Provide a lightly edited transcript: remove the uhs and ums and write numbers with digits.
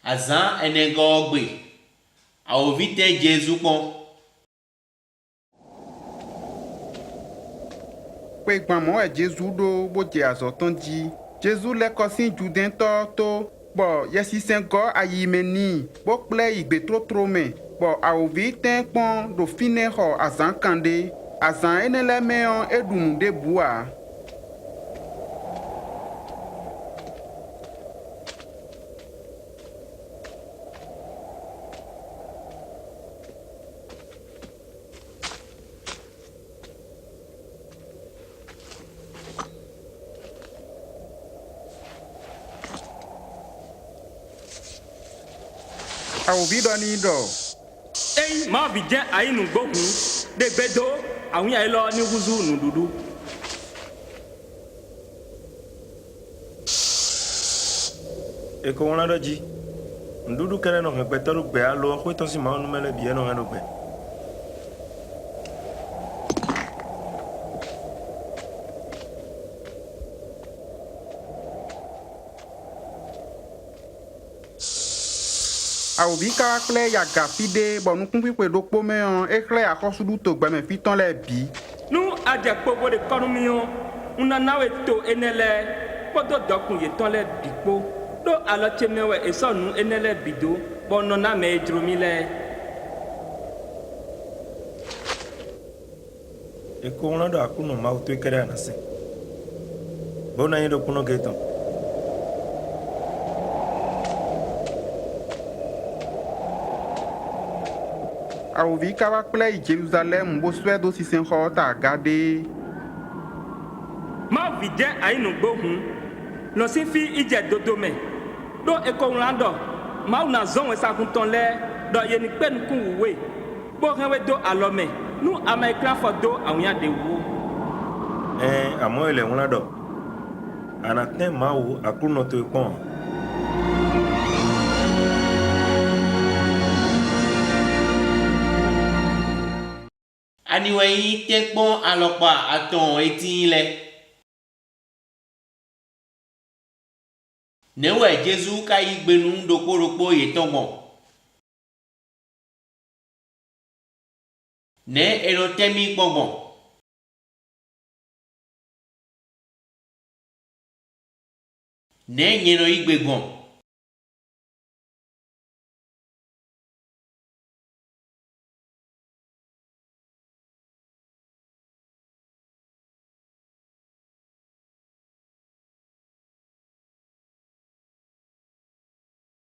azã enegogbe awovite Jésus pon Pe gbamo e Jésus do boje azotan ji. Jésus le kosin juden to bo yesi sengo ayimeni bo ple igbe trotro me bo awovi ten pon do fine ho azan kande azan enele meon edun de bua. Awovi do ni do. Ei, ma vidien ayi nu gbohun de gbedo awun ayi lo ni wuzu nu dudu. Eko wona do ji. Ndudu kene no hekpe toro gbe alo ko to si ma onu mele bi eno eno gbe. Awovi ka kple yaga fide bo nukun pipe do po meon e kle akosudu to gbe me fiton le bi. Nu aje kpobo de konu mi o. Una nawe to enele podo dokun ye ton le bikpo. Do alo chemewe eso nu enele bido bo no na me ejrumi le. Eko wona do akuno ma o to kere anase. Bona yin do kuno geton. Awovi ka wa kple Jerusalem bo swe do sisen ho ta gade. Ma vidien ayi nu gbohun lo si fi ije dodo me. Do eko wlando ma una zon we sakun ton le do ye ni pe nkun wuwe. Bo henwe do alo me. Nu American for do awun ya de wo. Amo ele wona do. Anaten ma wo akuno to ipon. aniwe yi te kpon alokpa aton etin le newe Jésus ka yi gbenu dokporokpo ye tongbon ne erotemi gbongbon ne nyeno igbegbon